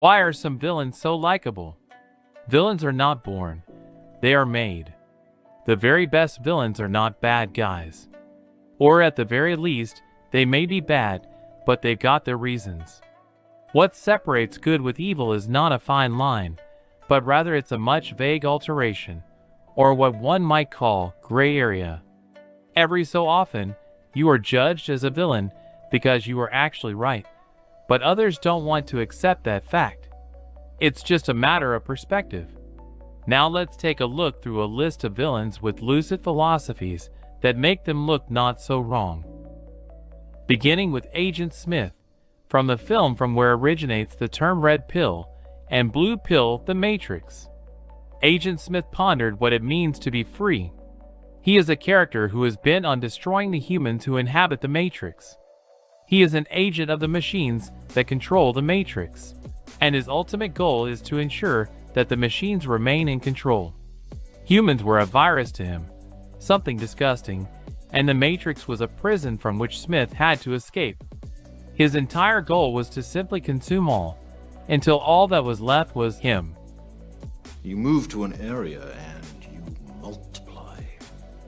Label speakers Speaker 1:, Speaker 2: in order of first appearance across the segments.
Speaker 1: Why are some villains so likable? Villains are not born, they are made. The very best villains are not bad guys. Or at the very least, they may be bad, but they've got their reasons. What separates good with evil is not a fine line, but rather it's a much vague alteration, or what one might call gray area. Every so often, you are judged as a villain because you are actually right, but others don't want to accept that fact. It's just a matter of perspective. Now let's take a look through a list of villains with lucid philosophies that make them look not so wrong. Beginning with Agent Smith, from the film from where originates the term red pill and blue pill, The Matrix. Agent Smith pondered what it means to be free. He is a character who is bent on destroying the humans who inhabit the Matrix. He is an agent of the machines that control the Matrix, and his ultimate goal is to ensure that the machines remain in control. Humans were a virus to him, something disgusting, and the Matrix was a prison from which Smith had to escape. His entire goal was to simply consume all, until all that was left was him.
Speaker 2: You move to an area and you multiply,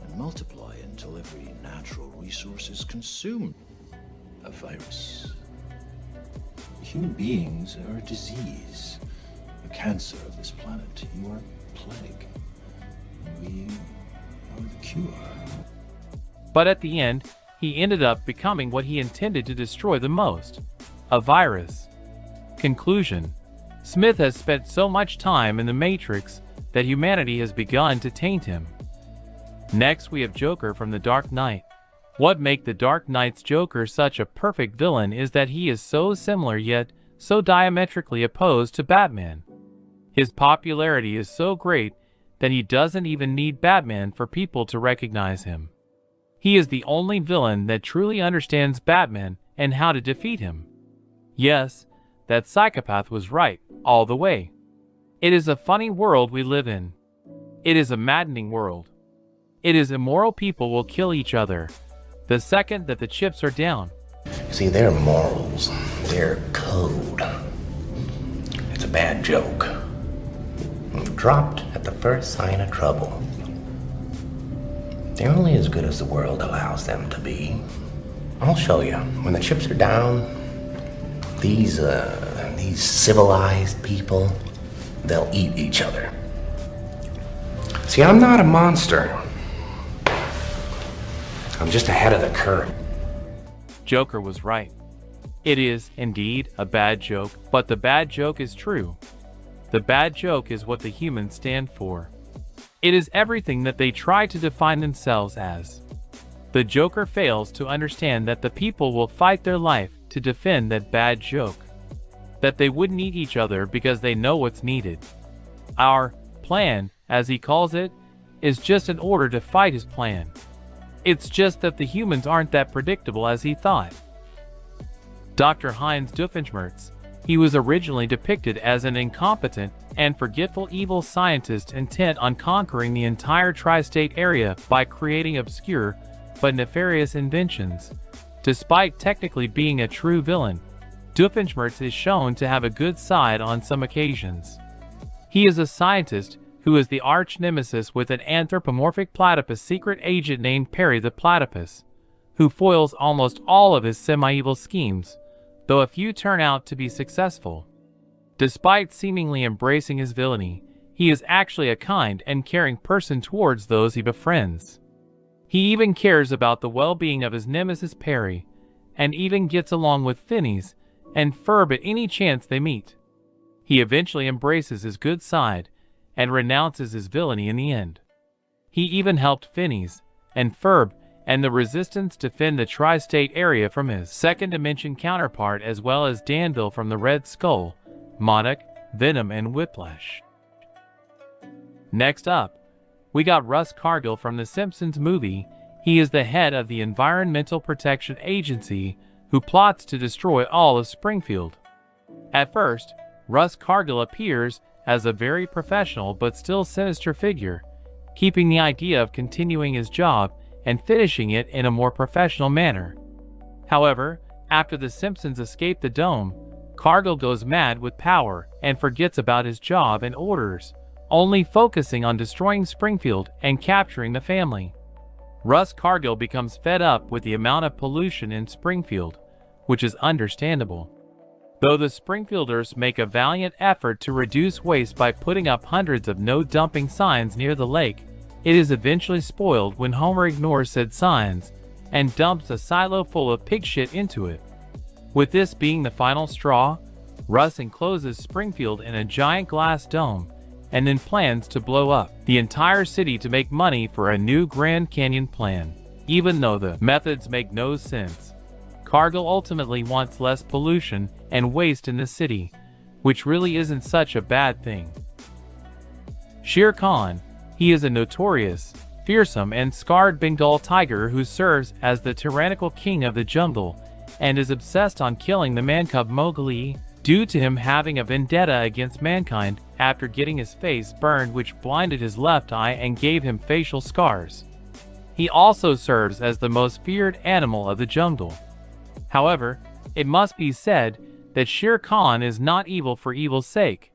Speaker 2: and multiply until every natural resource is consumed. A virus. Human beings are a disease, a cancer of this planet. You are a plague. We are the cure.
Speaker 1: But at the end, he ended up becoming what he intended to destroy the most, a virus. Conclusion: Smith has spent so much time in the Matrix that humanity has begun to taint him. Next, we have Joker from The Dark Knight. What makes the Dark Knight's Joker such a perfect villain is that he is so similar yet so diametrically opposed to Batman. His popularity is so great that he doesn't even need Batman for people to recognize him. He is the only villain that truly understands Batman and how to defeat him. Yes, that psychopath was right, all the way. It is a funny world we live in. It is a maddening world. It is immoral people will kill each other the second that the chips are down.
Speaker 3: See, their morals, their code. It's a bad joke. Dropped at the first sign of trouble. They're only as good as the world allows them to be. I'll show you. When the chips are down, these civilized people, they'll eat each other. See, I'm not a monster. I'm just ahead of the curve.
Speaker 1: Joker was right. It is, indeed, a bad joke, but the bad joke is true. The bad joke is what the humans stand for. It is everything that they try to define themselves as. The Joker fails to understand that the people will fight their life to defend that bad joke. That they wouldn't eat each other because they know what's needed. Our plan, as he calls it, is just an order to fight his plan. It's just that the humans aren't that predictable as he thought. Dr. Heinz Doofenshmirtz. He was originally depicted as an incompetent and forgetful evil scientist intent on conquering the entire tri-state area by creating obscure but nefarious inventions. Despite technically being a true villain, Doofenshmirtz is shown to have a good side on some occasions. He is a scientist who is the arch nemesis with an anthropomorphic platypus secret agent named Perry the Platypus, who foils almost all of his semi-evil schemes, though a few turn out to be successful. Despite seemingly embracing his villainy, he is actually a kind and caring person towards those he befriends. He even cares about the well-being of his nemesis Perry, and even gets along with Phineas and Ferb at any chance they meet. He eventually embraces his good side and renounces his villainy in the end. He even helped Phineas and Ferb and the Resistance defend the tri-state area from his second-dimension counterpart, as well as Danville from the Red Skull, Monarch, Venom, and Whiplash. Next up, we got Russ Cargill from The Simpsons movie. He is the head of the Environmental Protection Agency who plots to destroy all of Springfield. At first, Russ Cargill appears as a very professional but still sinister figure, keeping the idea of continuing his job and finishing it in a more professional manner. However, after the Simpsons escape the dome, Cargill goes mad with power and forgets about his job and orders, only focusing on destroying Springfield and capturing the family. Russ Cargill becomes fed up with the amount of pollution in Springfield, which is understandable. Though the Springfielders make a valiant effort to reduce waste by putting up hundreds of no dumping signs near the lake, it is eventually spoiled when Homer ignores said signs and dumps a silo full of pig shit into it. With this being the final straw, Russ encloses Springfield in a giant glass dome and then plans to blow up the entire city to make money for a new Grand Canyon plan, even though the methods make no sense. Cargill ultimately wants less pollution and waste in the city, which really isn't such a bad thing. Shere Khan, he is a notorious, fearsome and scarred Bengal tiger who serves as the tyrannical king of the jungle and is obsessed on killing the man-cub Mowgli, due to him having a vendetta against mankind after getting his face burned, which blinded his left eye and gave him facial scars. He also serves as the most feared animal of the jungle. However, it must be said that Shere Khan is not evil for evil's sake.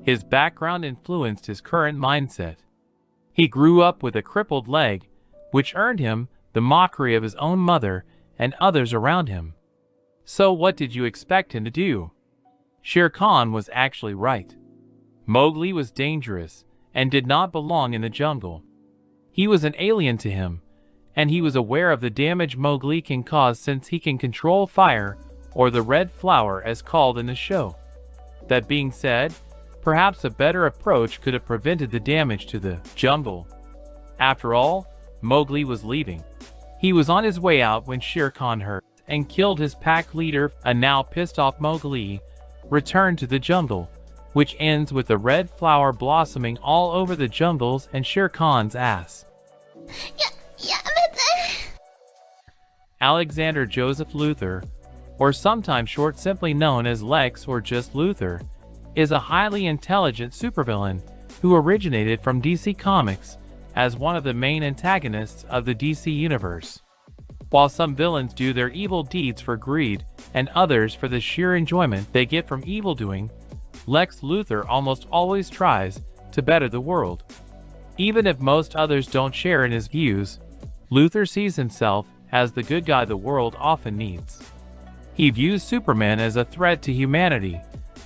Speaker 1: His background influenced his current mindset. He grew up with a crippled leg, which earned him the mockery of his own mother and others around him. So what did you expect him to do? Shere Khan was actually right. Mowgli was dangerous and did not belong in the jungle. He was an alien to him, and he was aware of the damage Mowgli can cause since he can control fire, or the red flower as called in the show. That being said, perhaps a better approach could have prevented the damage to the jungle. After all, Mowgli was leaving. He was on his way out when Shere Khan heard and killed his pack leader. A now pissed off Mowgli returned to the jungle, which ends with the red flower blossoming all over the jungles and Shere Khan's ass. Alexander Joseph Luthor, or sometimes short simply known as Lex or just Luthor, is a highly intelligent supervillain who originated from DC Comics as one of the main antagonists of the DC universe. While some villains do their evil deeds for greed and others for the sheer enjoyment they get from evil doing, Lex Luthor almost always tries to better the world. Even if most others don't share in his views, Luthor sees himself as the good guy the world often needs. He views Superman as a threat to humanity,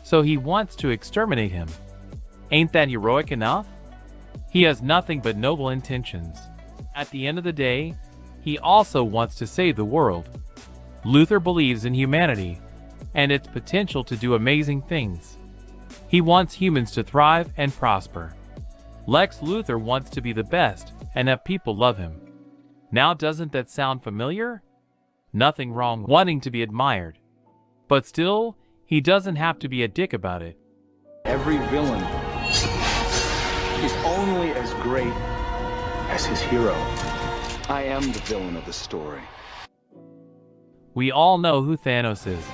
Speaker 1: so he wants to exterminate him. Ain't that heroic enough? He has nothing but noble intentions. At the end of the day, he also wants to save the world. Luthor believes in humanity and its potential to do amazing things. He wants humans to thrive and prosper. Lex Luthor wants to be the best and have people love him. Now, doesn't that sound familiar? Nothing wrong wanting to be admired. But still, he doesn't have to be a dick about it.
Speaker 4: Every villain is only as great as his hero. I am the villain of the story.
Speaker 1: We all know who Thanos is.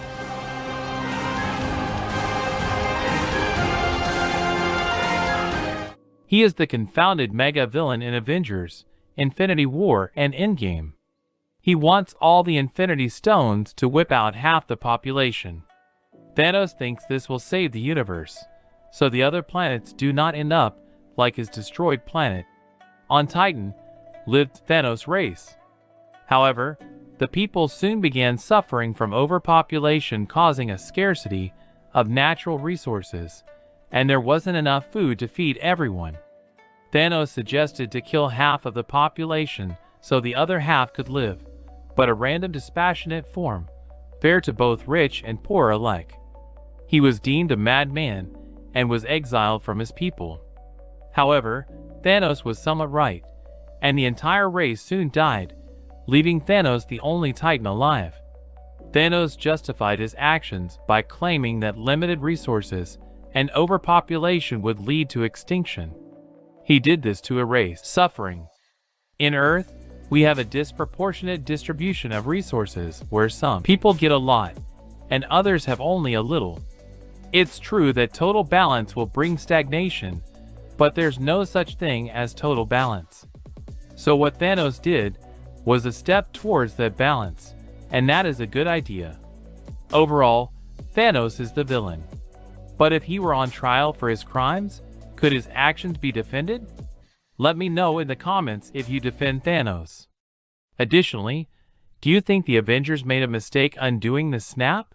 Speaker 1: He is the confounded mega villain in Avengers, Infinity War, and Endgame. He wants all the Infinity Stones to whip out half the population. Thanos thinks this will save the universe, so the other planets do not end up like his destroyed planet. On Titan lived Thanos' race. However, the people soon began suffering from overpopulation, causing a scarcity of natural resources, and there wasn't enough food to feed everyone. Thanos suggested to kill half of the population so the other half could live, but a random dispassionate form, fair to both rich and poor alike. He was deemed a madman and was exiled from his people. However, Thanos was somewhat right, and the entire race soon died, leaving Thanos the only Titan alive. Thanos justified his actions by claiming that limited resources and overpopulation would lead to extinction. He did this to erase suffering. In Earth, we have a disproportionate distribution of resources where some people get a lot and others have only a little. It's true that total balance will bring stagnation, but there's no such thing as total balance. So what Thanos did was a step towards that balance, and that is a good idea. Overall, Thanos is the villain. But if he were on trial for his crimes, could his actions be defended? Let me know in the comments if you defend Thanos. Additionally, do you think the Avengers made a mistake undoing the snap?